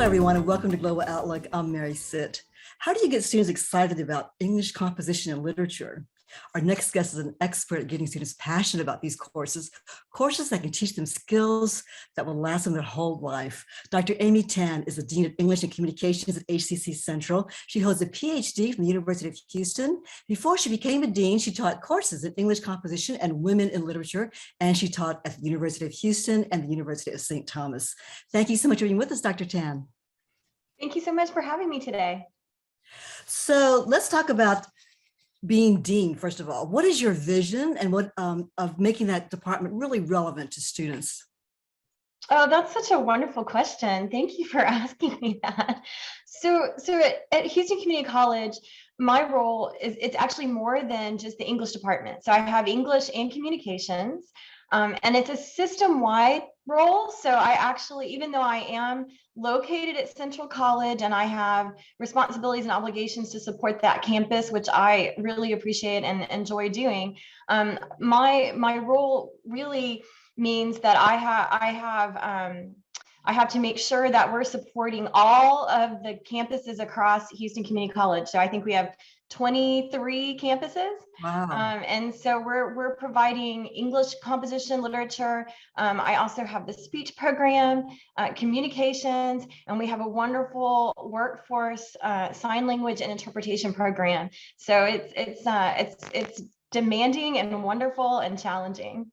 everyone, and welcome to Global Outlook. I'm Mary Sitt. How do you get students excited about English composition and literature? Our next guest is an expert at getting students passionate about these courses that can teach them skills that will last them their whole life. Dr. Amy Tan is the Dean of English and Communications at HCC Central. She holds a PhD from the University of Houston. Before she became a dean, she taught courses in English composition and women in literature, and she taught at the University of Houston and the University of St. Thomas. Thank you so much for being with us, Dr. Tan. Thank you so much for having me today. So let's talk about being dean, first of all. What is your vision and what of making that department really relevant to students? Oh, that's such a wonderful question. Thank you for asking me that. So at Houston Community College, my role it's actually more than just the English department. So I have English and communications, and it's a system-wide role. So I actually, even though I am located at Central College and I have responsibilities and obligations to support that campus, which I really appreciate and enjoy doing, my role really means that I have to make sure that we're supporting all of the campuses across Houston Community College. So I think we have 23 campuses. Wow. And so we're providing English composition literature. I also have the speech program, communications, and we have a wonderful workforce sign language and interpretation program. So it's demanding and wonderful and challenging.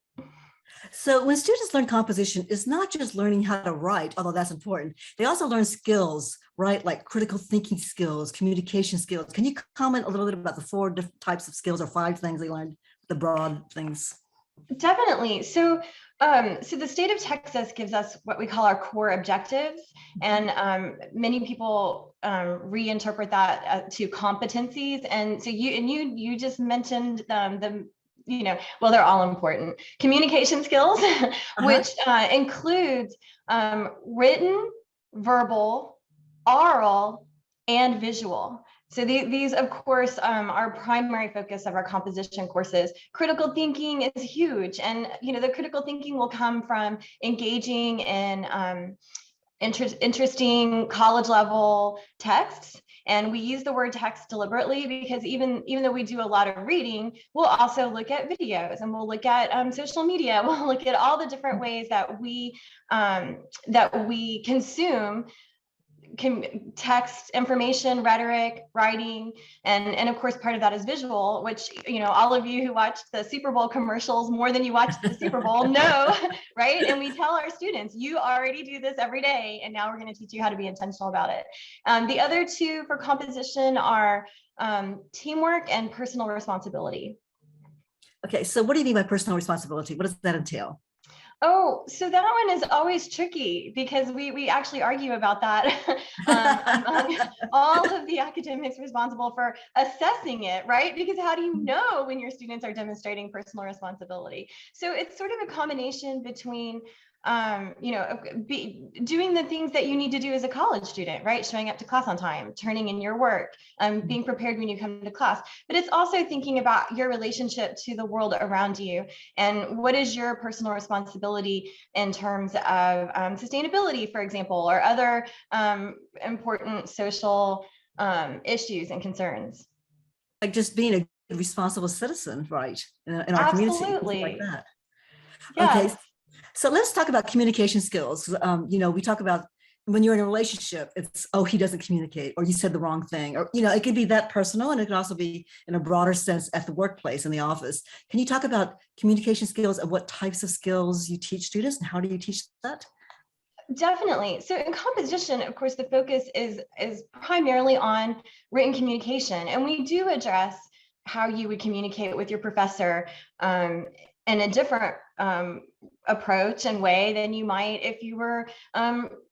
So when students learn composition, it's not just learning how to write, although that's important. They also learn skills, right? Like critical thinking skills, communication skills. Can you comment a little bit about the 4 different types of skills or 5 things they learned, the broad things? Definitely. So the state of Texas gives us what we call our core objectives, and many people reinterpret that to competencies. And so you just mentioned well, they're all important. Communication skills, which includes written, verbal, oral, and visual. So these, of course, are primary focus of our composition courses. Critical thinking is huge, and the critical thinking will come from engaging in interesting college level texts. And we use the word text deliberately because even though we do a lot of reading, we'll also look at videos and we'll look at social media. We'll look at all the different ways that we consume text, information, rhetoric, writing, and of course part of that is visual, which all of you who watched the Super Bowl commercials more than you watched the Super Bowl know, right? And we tell our students, you already do this every day, and now we're going to teach you how to be intentional about it. The other 2 for composition are teamwork and personal responsibility. Okay, so what do you mean by personal responsibility? What does that entail? Oh, so that one is always tricky because we actually argue about that among all of the academics responsible for assessing it, right? Because how do you know when your students are demonstrating personal responsibility? So it's sort of a combination between doing the things that you need to do as a college student, right? Showing up to class on time, turning in your work, being prepared when you come to class. But it's also thinking about your relationship to the world around you and what is your personal responsibility in terms of sustainability, for example, or other important social issues and concerns. Like just being a responsible citizen, right? In our community, like that. Yes. Okay. So let's talk about communication skills. We talk about when you're in a relationship, it's, oh, he doesn't communicate, or you said the wrong thing, or, it could be that personal, and it could also be in a broader sense at the workplace, in the office. Can you talk about communication skills and what types of skills you teach students, and how do you teach that? Definitely. So in composition, of course, the focus is primarily on written communication, and we do address how you would communicate with your professor in a different approach and way than you might if you were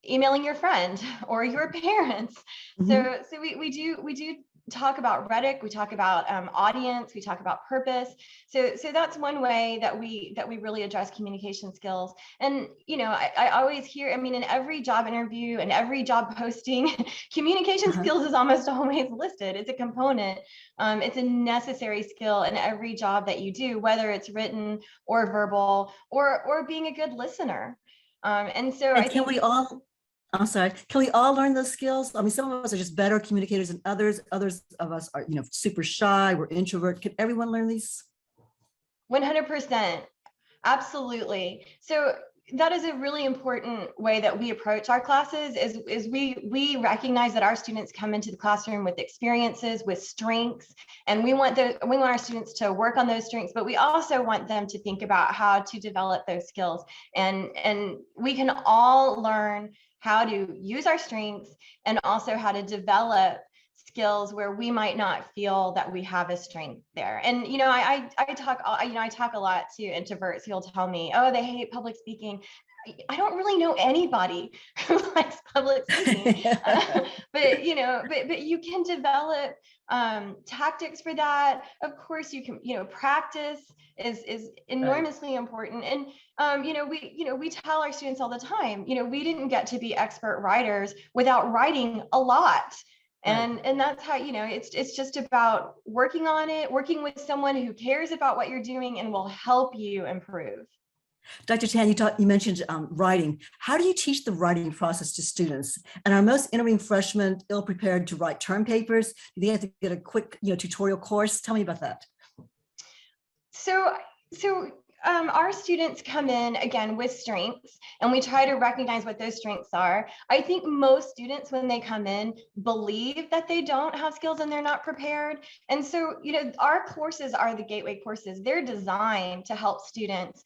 emailing your friend or your parents. So we do talk about rhetoric, we talk about audience, we talk about purpose. So that's one way that we really address communication skills. And I always hear, in every job interview and every job posting, communication skills is almost always listed. It's a component. It's a necessary skill in every job that you do, whether it's written or verbal or being a good listener. And so I think I'm sorry, can we all learn those skills? I mean, some of us are just better communicators than others. Others of us are, super shy, we're introvert. Can everyone learn these? 100%. Absolutely. So that is a really important way that we approach our classes is we recognize that our students come into the classroom with experiences, with strengths, and we want our students to work on those strengths, but we also want them to think about how to develop those skills. And we can all learn how to use our strengths and also how to develop skills where we might not feel that we have a strength there. And I talk a lot to introverts who will tell me, oh, they hate public speaking. I don't really know anybody who likes public speaking, but you can develop tactics for that. Of course, you can. Practice is enormously important. And we tell our students all the time. We didn't get to be expert writers without writing a lot. And that's how, it's just about working on it, working with someone who cares about what you're doing and will help you improve. Dr. Tan, you mentioned writing. How do you teach the writing process to students? And are most entering freshmen ill-prepared to write term papers? Do they have to get a quick, tutorial course? Tell me about that. So our students come in again with strengths, and we try to recognize what those strengths are. I think most students, when they come in, believe that they don't have skills and they're not prepared. And so, our courses are the gateway courses. They're designed to help students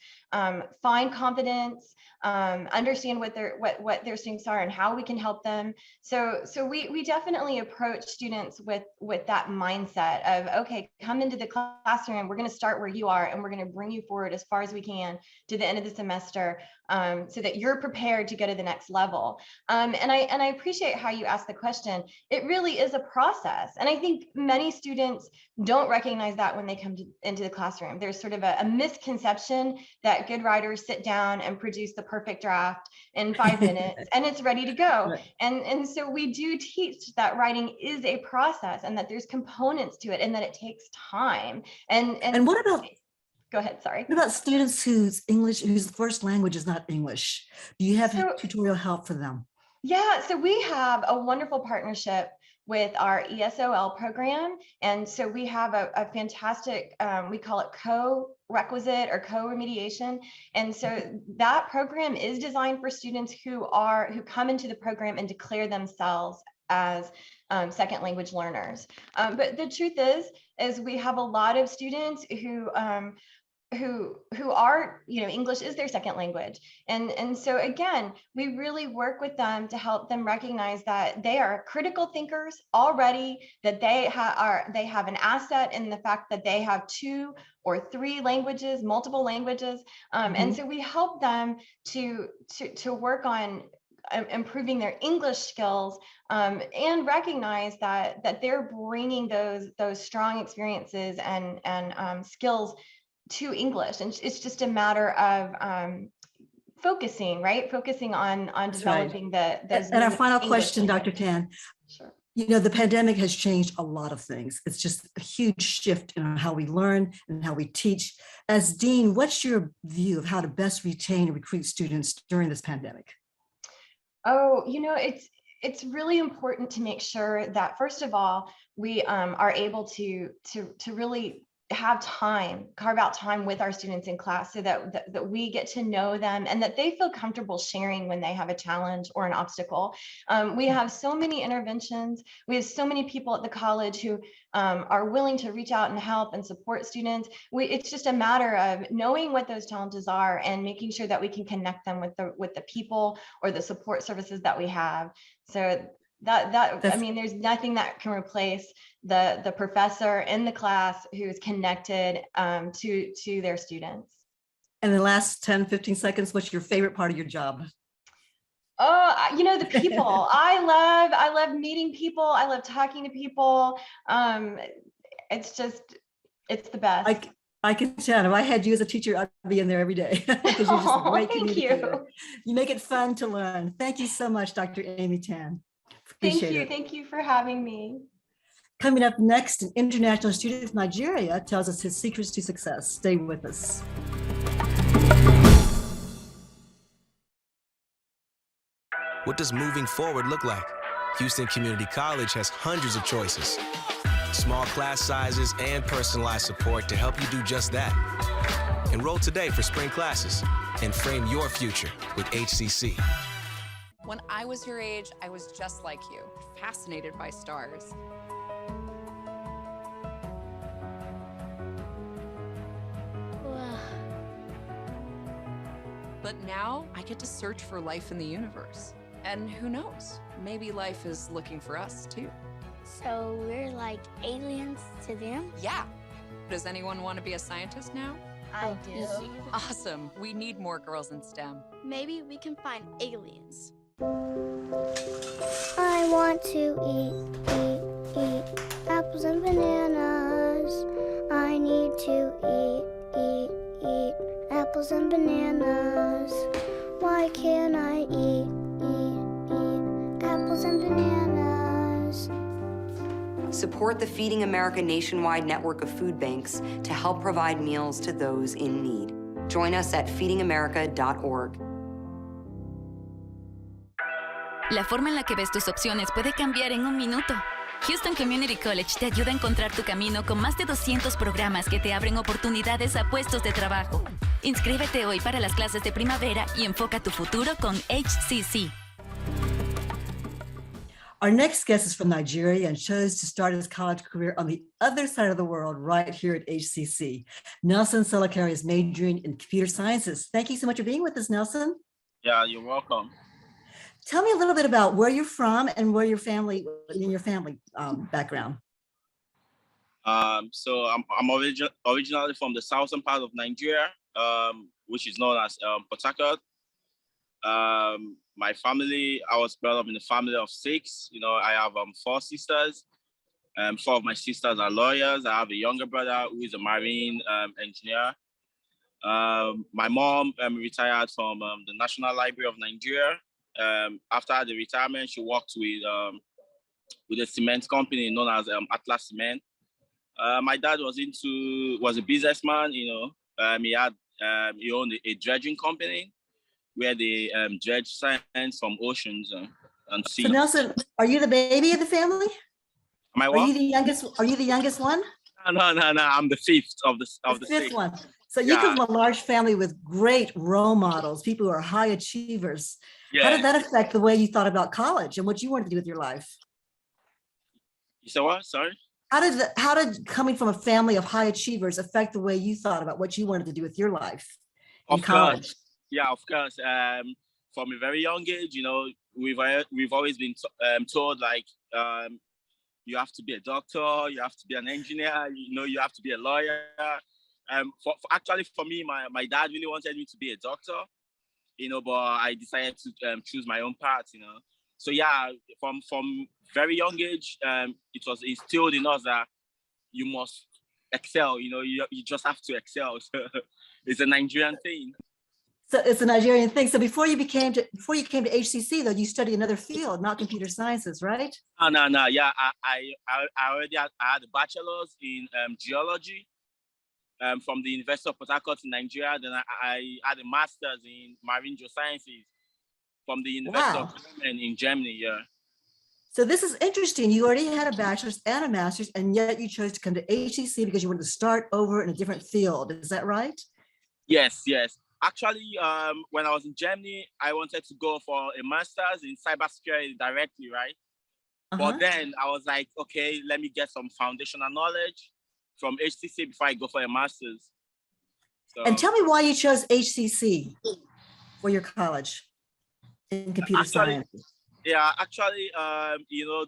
find confidence, understand what their strengths are and how we can help them. So we definitely approach students with that mindset of, okay, come into the classroom. We're going to start where you are, and we're going to bring you forward as far as we can to the end of the semester, so that you're prepared to go to the next level. And I appreciate how you asked the question. It really is a process, and I think many students don't recognize that when they come into the classroom. There's sort of a misconception that good writers sit down and produce the perfect draft in 5 minutes and it's ready to go. Right. And so we do teach that writing is a process, and that there's components to it, and that it takes time. And what about, go ahead, sorry. What about students whose first language is not English? Do you have tutorial help for them? Yeah, so we have a wonderful partnership with our ESOL program. And so we have a fantastic, we call it co-requisite or co-remediation. And so that program is designed for students who come into the program and declare themselves as second language learners. But the truth is we have a lot of students who are, English is their second language. And so again, we really work with them to help them recognize that they are critical thinkers already, that they have an asset in the fact that they have 2 or 3 languages, multiple languages. And so we help them to work on improving their English skills, and recognize that they're bringing those strong experiences and skills to English. And it's just a matter of focusing on developing those. And our final question, Dr. Tan. Sure. The pandemic has changed a lot of things. It's just a huge shift in how we learn and how we teach. As Dean, what's your view of how to best retain and recruit students during this pandemic? Oh, it's really important to make sure that, first of all, we are able to really carve out time with our students in class, so that we get to know them and that they feel comfortable sharing when they have a challenge or an obstacle. We have so many interventions. We have so many people at the college who are willing to reach out and help and support students. It's just a matter of knowing what those challenges are and making sure that we can connect them with the people or the support services that we have. So there's nothing that can replace the professor in the class who's connected to their students. And in the last 10, 15 seconds, what's your favorite part of your job? Oh, the people. I love meeting people. I love talking to people. It's the best. I can tell. If I had you as a teacher, I'd be in there every day. Because you're just a great communicator. You make it fun to learn. Thank you so much, Dr. Amy Tan. Thank you for having me. Coming up next, an international student from Nigeria tells us his secrets to success. Stay with us. What does moving forward look like? Houston Community College has hundreds of choices. Small class sizes and personalized support to help you do just that. Enroll today for spring classes and frame your future with HCC. When I was your age, I was just like you, fascinated by stars. But now I get to search for life in the universe. And who knows, maybe life is looking for us too. So we're like aliens to them? Yeah. Does anyone want to be a scientist now? I do. Awesome. We need more girls in STEM. Maybe we can find aliens. I want to eat apples and bananas. I need to eat apples and bananas. Why can't I eat apples and bananas? Support the Feeding America nationwide network of food banks to help provide meals to those in need. Join us at feedingamerica.org. La forma en la que ves tus opciones puede cambiar en un minuto. Houston Community College te ayuda a encontrar tu camino con más de 200 programas que te abren oportunidades a puestos de trabajo. Inscríbete hoy para las clases de primavera y enfoca tu futuro con HCC. Our next guest is from Nigeria and chose to start his college career on the other side of the world, right here at HCC. Nelson Selekere is majoring in computer sciences. Thank you so much for being with us, Nelson. Yeah, you're welcome. Tell me a little bit about where you're from and where your family background. So I'm originally from the southern part of Nigeria, which is known as Port Harcourt. My family, I was brought up in a family of 6. You know, I have 4 sisters. 4 of my sisters are lawyers. I have a younger brother who is a marine engineer. My mom retired from the National Library of Nigeria. After the retirement, she worked with a cement company known as Atlas Cement. My dad was a businessman. You know, he owned a dredging company where they dredge sand from oceans and seas. So Nelson, are you the baby of the family? Am I what? Are you the youngest one? No. I'm the 5th of the 5th one. So you come from a large family with great role models, people who are high achievers. Yeah. How did that affect the way you thought about college and what you wanted to do with your life? You said what? Sorry? How did coming from a family of high achievers affect the way you thought about what you wanted to do with your life in college? Yeah, of course. From a very young age, you know, we've always been told like you have to be a doctor, you have to be an engineer, you know, you have to be a lawyer. Actually, for me, my dad really wanted me to be a doctor, you know, but I decided to choose my own path, you know. So yeah, from very young age, it was instilled in us that you must excel, you know, you just have to excel. So it's a Nigerian thing. So it's a Nigerian thing. So before you came to HCC, though, you studied another field, not computer sciences, right? No. Yeah, I already had a bachelor's in geology from the University of Port Harcourt in Nigeria. Then I had a master's in marine geosciences from the University of Bremen in Germany. Yeah. So this is interesting. You already had a bachelor's and a master's, and yet you chose to come to HCC because you wanted to start over in a different field. Is that right? Yes. Actually, when I was in Germany, I wanted to go for a master's in cybersecurity directly, right? But then I was like, okay, let me get some foundational knowledge from HCC before I go for a master's. So, and tell me why you chose HCC for your college in computer science. Yeah, actually, you know,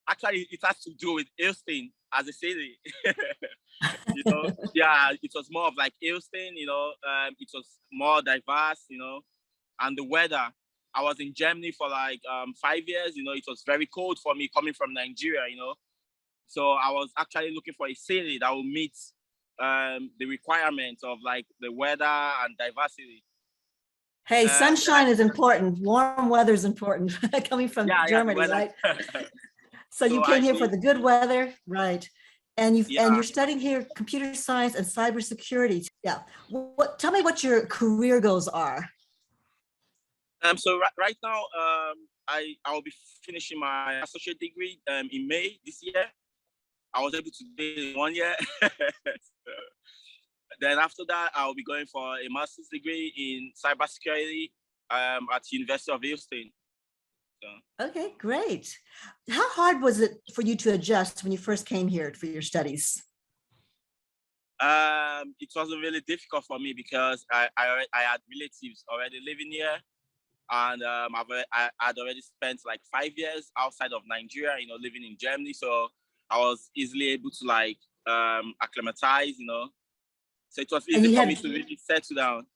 actually it has to do with Houston as a city. You know, yeah, it was more of like Houston, you know, it was more diverse, you know, and the weather. I was in Germany for like 5 years, you know, it was very cold for me coming from Nigeria, you know. So I was actually looking for a city that will meet the requirements of like the weather and diversity. Hey, sunshine is important. Warm weather is important. Coming from Germany, right? So you came here for the good weather, right? And you're studying here computer science and cybersecurity. Yeah. Tell me what your career goals are. So right now, I'll be finishing my associate degree in May this year. I was able to do it in 1 year. Then after that, I'll be going for a master's degree in cybersecurity at the University of Houston. So. Okay, great. How hard was it for you to adjust when you first came here for your studies? It wasn't really difficult for me because I had relatives already living here, and I had already spent like 5 years outside of Nigeria, living in Germany. So I was easily able to like acclimatize, So it was easy for me to really settle down.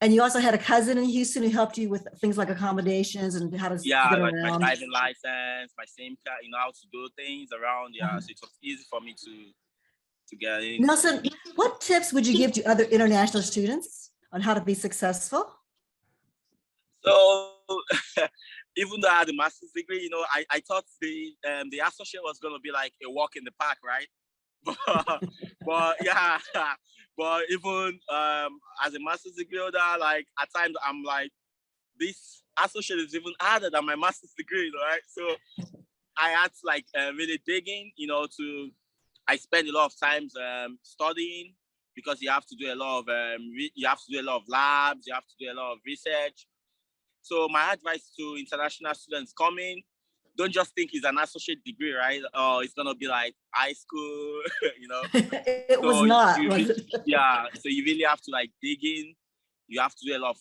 And you also had a cousin in Houston who helped you with things like accommodations and how to get like around. My driving license, my SIM card, how to do things around. So it was easy for me to get in. Nelson, what tips would you give to other international students on how to be successful? So even though I had a master's degree, I thought the associate was going to be like a walk in the park, right? but yeah, but even as a master's degree holder, like at times I'm like, this associate is even harder than my master's degree, right? So I had to like really dig in, I spend a lot of time studying because you have to do a lot of labs, you have to do a lot of research. So my advice to international students coming, don't just think it's an associate degree, right? Or it's gonna be like high school, It was not. Was it? Yeah. So you really have to like dig in. You have to do a lot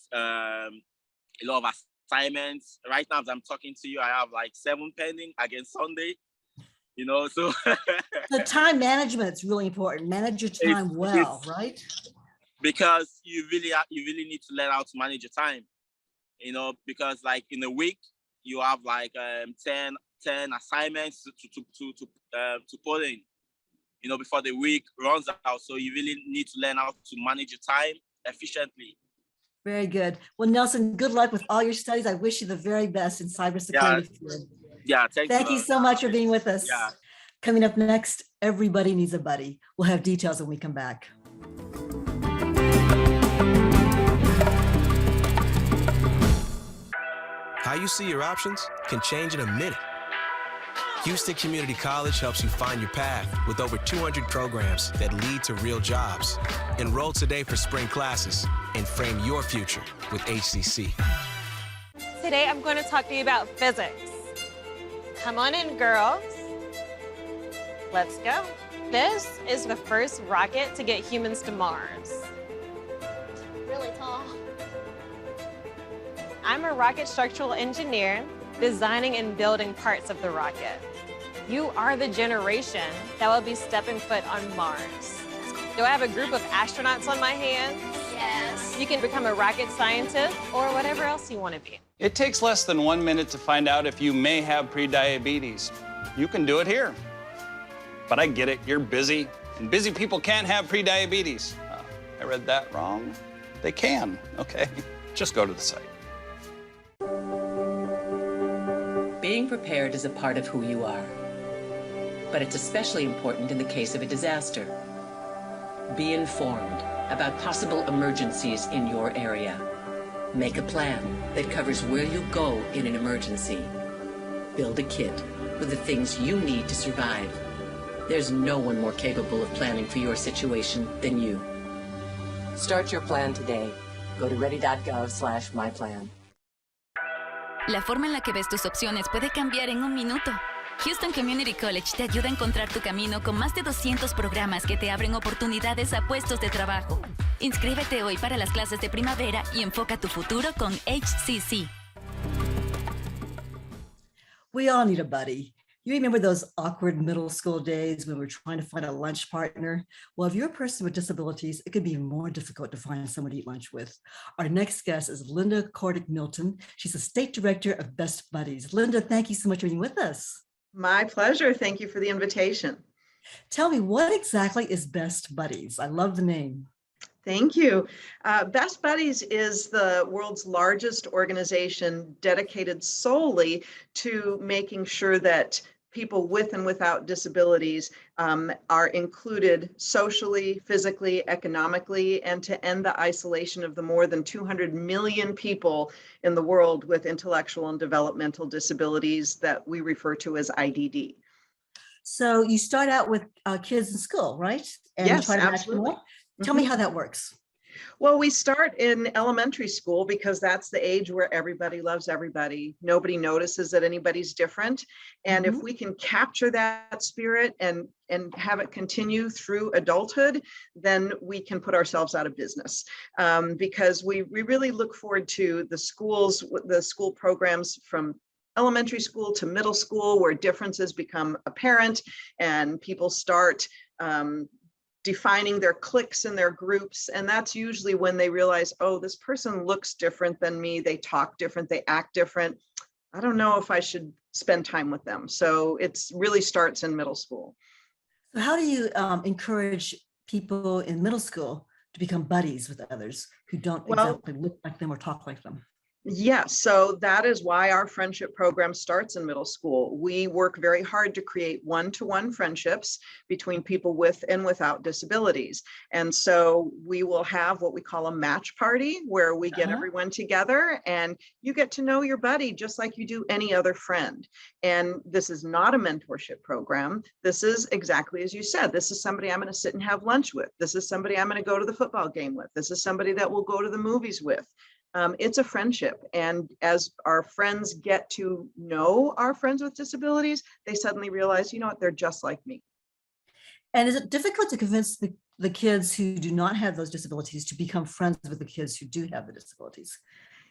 of assignments. Right now, as I'm talking to you, I have like 7 pending against Sunday. So the time management is really important. Manage your time well, right? Because you really need to learn how to manage your time. Because like in a week you have like 10 assignments to put in, before the week runs out. So you really need to learn how to manage your time efficiently. Very good. Well, Nelson, good luck with all your studies. I wish you the very best in cybersecurity. Yeah, thank you so much for being with us. Yeah. Coming up next, Everybody Needs a Buddy. We'll have details when we come back. How you see your options can change in a minute. Houston Community College helps you find your path with over 200 programs that lead to real jobs. Enroll today for spring classes and frame your future with HCC. Today I'm going to talk to you about physics. Come on in, girls. Let's go. This is the first rocket to get humans to Mars. Really tall. I'm a rocket structural engineer, designing and building parts of the rocket. You are the generation that will be stepping foot on Mars. Do I have a group of astronauts on my hands? Yes. You can become a rocket scientist or whatever else you want to be. It takes less than 1 minute to find out if you may have prediabetes. You can do it here. But I get it, you're busy, and busy people can't have prediabetes. I read that wrong. They can, okay? Just go to the site. Being prepared is a part of who you are. But it's especially important in the case of a disaster. Be informed about possible emergencies in your area. Make a plan that covers where you go in an emergency. Build a kit with the things you need to survive. There's no one more capable of planning for your situation than you. Start your plan today. Go to ready.gov/myplan. La forma en la que ves tus opciones puede cambiar en un minuto. Houston Community College te ayuda a encontrar tu camino con más de 200 programas que te abren oportunidades a puestos de trabajo. Inscríbete hoy para las clases de primavera y enfoca tu futuro con HCC. We all need a buddy. You remember those awkward middle school days when we're trying to find a lunch partner? Well, if you're a person with disabilities, it could be more difficult to find someone to eat lunch with. Our next guest is Linda Kordek-Milton. She's the State Director of Best Buddies. Linda, thank you so much for being with us. My pleasure. Thank you for the invitation. Tell me, what exactly is Best Buddies? I love the name. Thank you. Best Buddies is the world's largest organization dedicated solely to making sure that people with and without disabilities are included socially, physically, economically, and to end the isolation of the more than 200 million people in the world with intellectual and developmental disabilities that we refer to as IDD. So you start out with kids in school, right? And Yes, try to match them absolutely. up. Tell me how that works. Well, we start in elementary school because that's the age where everybody loves everybody. Nobody notices that anybody's different. And if we can capture that spirit and have it continue through adulthood, then we can put ourselves out of business. Because we really look forward to the school programs from elementary school to middle school, where differences become apparent and people start defining their cliques and their groups. And that's usually when they realize, oh, this person looks different than me. They talk different, they act different. I don't know if I should spend time with them. So it's really starts in middle school. So how do you encourage people in middle school to become buddies with others who don't exactly look like them or talk like them? Yes, so that is why our friendship program starts in middle school. We work very hard to create one-to-one friendships between people with and without disabilities. And so we will have what we call a match party, where we get everyone together and you get to know your buddy just like you do any other friend. And this is not a mentorship program. This is exactly as you said. This is somebody I'm going to sit and have lunch with. This is somebody I'm going to go to the football game with. This is somebody that we'll go to the movies with. It's a friendship. And as our friends get to know our friends with disabilities, they suddenly realize, you know what, they're just like me. And is it difficult to convince the kids who do not have those disabilities to become friends with the kids who do have the disabilities?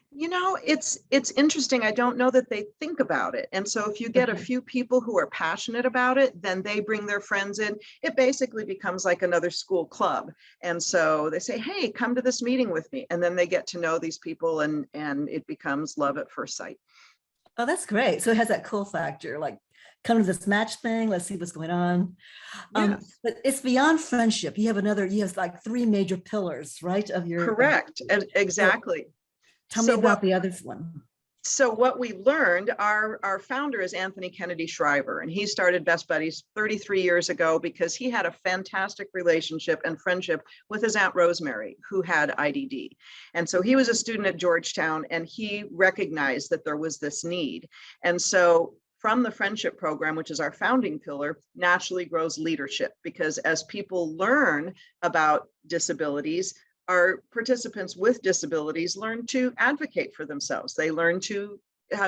You know, it's interesting. I don't know that they think about it. And so if you get a few people who are passionate about it, then they bring their friends in. It basically becomes like another school club. And so they say, hey, come to this meeting with me. And then they get to know these people and it becomes love at first sight. Oh, that's great. So it has that cool factor, like come to this match thing, let's see what's going on. Yes. But it's beyond friendship. You have like 3 major pillars, right? Of your correct. Exactly. Tell me about the other one. So what we learned, our founder is Anthony Kennedy Shriver, and he started Best Buddies 33 years ago because he had a fantastic relationship and friendship with his Aunt Rosemary, who had IDD. And so he was a student at Georgetown, and he recognized that there was this need. And so from the friendship program, which is our founding pillar, naturally grows leadership, because as people learn about disabilities, our participants with disabilities learn to advocate for themselves. They learn to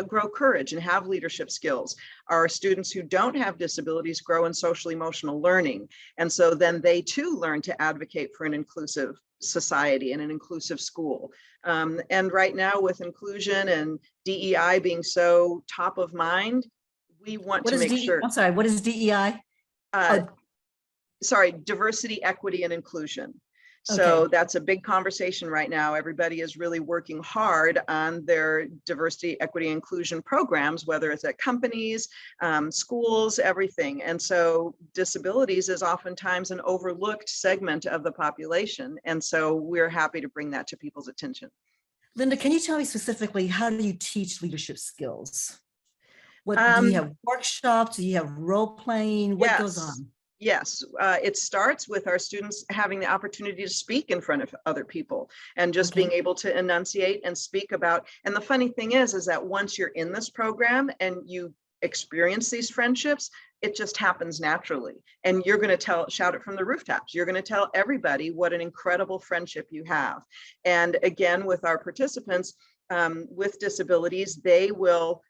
grow courage and have leadership skills. Our students who don't have disabilities grow in social emotional learning. And so then they too learn to advocate for an inclusive society and an inclusive school. And right now, with inclusion and DEI being so top of mind, we want to make sure. I'm sorry, what is DEI? Sorry, diversity, equity, and inclusion. So that's a big conversation right now. Everybody is really working hard on their diversity, equity, inclusion programs, whether it's at companies, schools, everything. And so disabilities is oftentimes an overlooked segment of the population. And so we're happy to bring that to people's attention. Linda, can you tell me specifically, how do you teach leadership skills? What do you have workshops? Do you have role playing? What goes on? Yes, it starts with our students having the opportunity to speak in front of other people and just being able to enunciate and speak about. And the funny thing is that once you're in this program and you experience these friendships, it just happens naturally. And you're going to shout it from the rooftops. You're going to tell everybody what an incredible friendship you have. And again, with our participants with disabilities, they will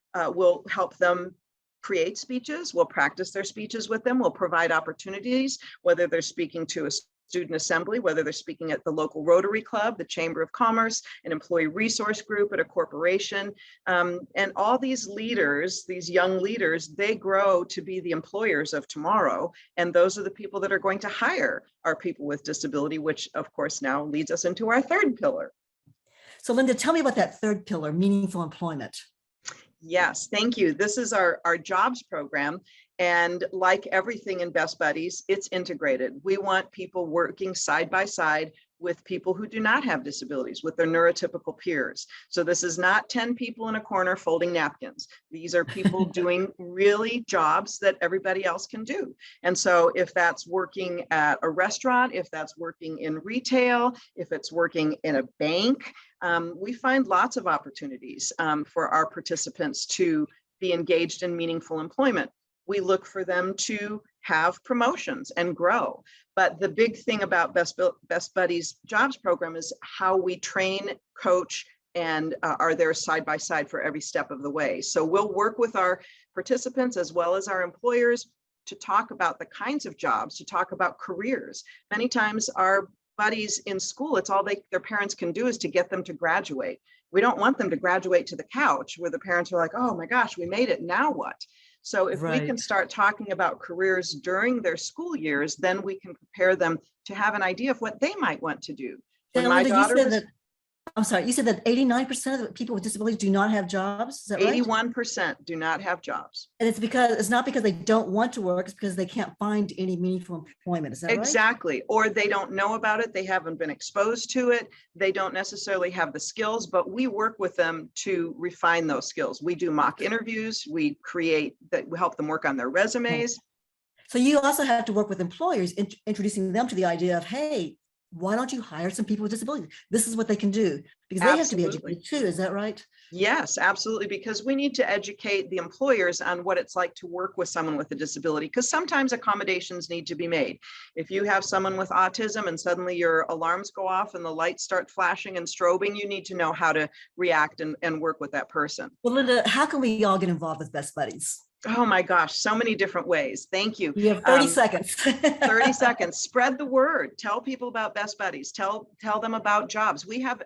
help them create speeches. We'll practice their speeches with them. We'll provide opportunities, whether they're speaking to a student assembly, whether they're speaking at the local Rotary Club, the Chamber of Commerce, an employee resource group at a corporation. And all these leaders, these young leaders, they grow to be the employers of tomorrow. And those are the people that are going to hire our people with disability, which of course now leads us into our third pillar. So Linda, tell me about that third pillar, meaningful employment. Yes, thank you. This is our jobs program. And like everything in Best Buddies, it's integrated. We want people working side by side with people who do not have disabilities, with their neurotypical peers. So this is not 10 people in a corner folding napkins. These are people doing really jobs that everybody else can do. And so if that's working at a restaurant, if that's working in retail, if it's working in a bank, we find lots of opportunities for our participants to be engaged in meaningful employment. We look for them to have promotions and grow. But the big thing about Best Buddies Jobs program is how we train, coach, and are there side by side for every step of the way. So we'll work with our participants as well as our employers to talk about the kinds of jobs, to talk about careers. Many times our buddies in school, it's all their parents can do is to get them to graduate. We don't want them to graduate to the couch where the parents are like, oh my gosh, we made it, now what? So if we can start talking about careers during their school years, then we can prepare them to have an idea of what they might want to do. When my daughter was, I'm sorry, you said that 89% of people with disabilities do not have jobs. Is that right? 81% do not have jobs. And it's not because they don't want to work, it's because they can't find any meaningful employment. Is that right? Exactly. Or they don't know about it. They haven't been exposed to it. They don't necessarily have the skills, but we work with them to refine those skills. We do mock interviews. We help them work on their resumes. So you also have to work with employers, introducing them to the idea of, hey, why don't you hire some people with disabilities? This is what they can do, because they have to be educated too. Is that right? Yes, absolutely. Because we need to educate the employers on what it's like to work with someone with a disability, because sometimes accommodations need to be made. If you have someone with autism and suddenly your alarms go off and the lights start flashing and strobing, you need to know how to react and work with that person. Well, Linda, how can we all get involved with Best Buddies? Oh my gosh, so many different ways. Thank you. You have 30 seconds. 30 seconds. Spread the word. Tell people about Best Buddies. Tell them about jobs. We have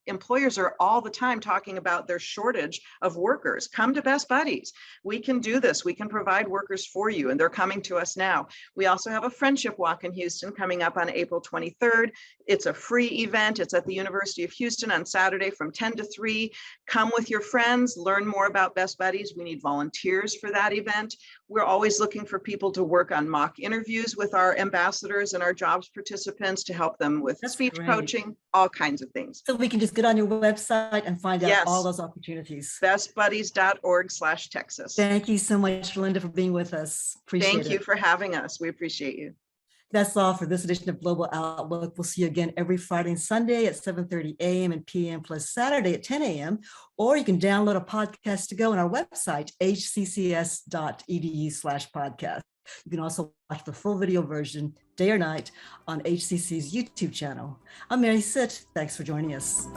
employers are all the time talking about their shortage of workers. Come to Best Buddies. We can do this. We can provide workers for you, and they're coming to us now. We also have a friendship walk in Houston coming up on April 23rd. It's a free event. It's at the University of Houston on Saturday from 10 to 3. Come with your friends, learn more about Best Buddies. We need volunteers for that event. We're always looking for people to work on mock interviews with our ambassadors and our jobs participants to help them with speech coaching, all kinds of things. So we can just get on your website and find out all those opportunities. bestbuddies.org/Texas. Thank you so much, Linda, for being with us. Appreciate it. Thank you for having us. We appreciate you. That's all for this edition of Global Outlook. We'll see you again every Friday and Sunday at 7:30 a.m. and p.m. plus Saturday at 10 a.m. Or you can download a podcast to go on our website, hccs.edu/podcast. You can also watch the full video version day or night on HCC's YouTube channel. I'm Mary Sitt. Thanks for joining us.